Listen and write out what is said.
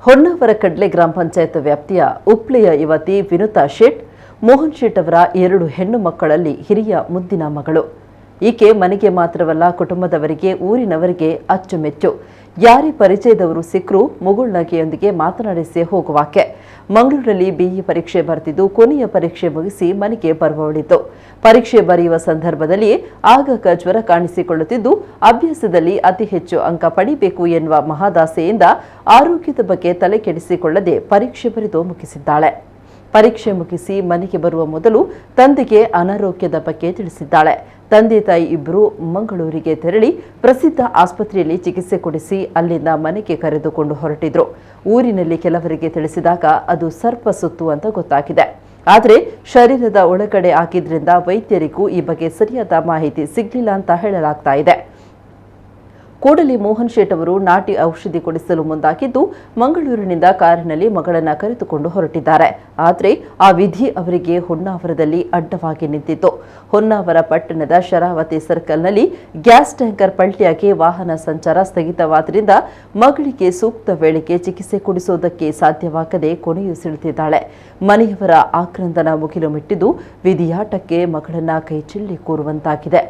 ಹೊನ್ನಾವರಕಡ್ಲೆ ಗ್ರಾಮ ಪಂಚಾಯತ್ ವ್ಯಾಪ್ತಿಯ ಉಪ್ಳೆಯ ಯುವತಿ ವಿನುತಾ ಶೇಟ್, ಮೋಹನ್ ಶೇಟ್ ಅವರ 2 ಹೆಣ್ಣು ಮಕ್ಕಳಲ್ಲಿ ಹಿರಿಯ ಮುದ್ದಿನ ಮಗಳು. ಈಕೆ ಮನೆಗೆ ಮಾತ್ರವಲ್ಲ, ಕುಟುಂಬದವರಿಗೆ, ಊರಿನವರಿಗೆ ಅಚ್ಚುಮೆಚ್ಚು. ಯಾರೇ ಪರಿಚಯದವರು ಸಿಕ್ಕರೂ ಮುಗುಳ್ನಗೆಯೊಂದಿಗೆ ಮಾತನಾಡಿಸಿ ಹೋಗುವಾಕೆ. ಮಂಗಳೂರಲ್ಲಿ ಬಿಇ ಪರೀಕ್ಷೆ ಬರೆದಿದ್ದು ಕೊನೆಯ ಪರೀಕ್ಷೆ ಮುಗಿಸಿ ಮನೆಗೆ ಬರುವವಳಿದ್ದು. ಪರೀಕ್ಷೆ ಬರೆಯುವ ಸಂದರ್ಭದಲ್ಲಿ ಆಗಾಗ ಜ್ವರ ಕಾಣಿಸಿಕೊಳ್ಳುತ್ತಿದ್ದು, ಅಭ್ಯಾಸದಲ್ಲಿ ಅತಿ ಹೆಚ್ಚು ಅಂಕ ಪಡಿಬೇಕು ಎನ್ನುವ ಮಹದಾಸೆಯಿಂದ ಆರೋಗ್ಯದ ಬಗ್ಗೆ ತಲೆ ಕೆಡಿಸಿಕೊಳ್ಳದೆ ಪರೀಕ್ಷೆ ಬರೆದು ಮುಗಿಸಿದ್ದಾಳೆ. ಪರೀಕ್ಷೆ ಮುಗಿಸಿ ಮನೆಗೆ ಬರುವ ಮೊದಲು ತಂದೆಗೆ ಅನಾರೋಗ್ಯದ ಬಗ್ಗೆ ತಿಳಿಸಿದ್ದಾಳೆ. ತಂದೆ ತಾಯಿ ಇಬ್ಬರು ಮಂಗಳೂರಿಗೆ ತೆರಳಿ ಪ್ರಸಿದ್ಧ ಆಸ್ಪತ್ರೆಯಲ್ಲಿ ಚಿಕಿತ್ಸೆ ಕೊಡಿಸಿ ಅಲ್ಲಿಂದ ಮನೆಗೆ ಕರೆದುಕೊಂಡು ಹೊರಟಿದ್ರು. ಊರಿನಲ್ಲಿ ಕೆಲವರಿಗೆ ತಿಳಿಸಿದಾಗ ಅದು ಸರ್ಪ ಸುತ್ತು ಅಂತ ಗೊತ್ತಾಗಿದೆ. ಆದರೆ ಶರೀರದ ಒಳಗಡೆ ಆಗಿದ್ರಿಂದ ವೈದ್ಯರಿಗೂ ಈ ಬಗ್ಗೆ ಸರಿಯಾದ ಮಾಹಿತಿ ಸಿಗಲಿಲ್ಲ ಅಂತ ಹೇಳಲಾಗ್ತಾ ಇದೆ. ಕೂಡಲೇ ಮೋಹನ್ ಶೇಟ್ ಅವರು ನಾಟಿ ಔಷಧಿ ಕೊಡಿಸಲು ಮುಂದಾಗಿದ್ದು, ಮಂಗಳೂರಿನಿಂದ ಕಾರಿನಲ್ಲಿ ಮಗಳನ್ನ ಕರೆದುಕೊಂಡು ಹೊರಟಿದ್ದಾರೆ. ಆದರೆ ಆ ವಿಧಿ ಅವರಿಗೆ ಹೊನ್ನಾವರದಲ್ಲಿ ಅಡ್ಡವಾಗಿ ನಿಂತಿತ್ತು. ಹೊನ್ನಾವರ ಪಟ್ಟಣದ ಶರಾವತಿ ಸರ್ಕಲ್ನಲ್ಲಿ ಗ್ಯಾಸ್ ಟ್ಯಾಂಕರ್ ಪಲ್ಟಿಯಾಗಿ ವಾಹನ ಸಂಚಾರ ಸ್ಥಗಿತವಾದ್ದರಿಂದ ಮಗಳಿಗೆ ಸೂಕ್ತ ವೇಳೆಗೆ ಚಿಕಿತ್ಸೆ ಕೊಡಿಸುವುದಕ್ಕೆ ಸಾಧ್ಯವಾಗದೆ ಕೊನೆಯುಸಿಳುತ್ತಿದ್ದಾಳೆ. ಮನೆಯವರ ಆಕ್ರಂದನ ಮುಗಿಲು ಮಿಟ್ಟಿದ್ದು ವಿಧಿಯಾಟಕ್ಕೆ ಮಗಳನ್ನ ಕೈಚೆಲ್ಲಿ ಕೂರುವಂತಾಗಿದೆ.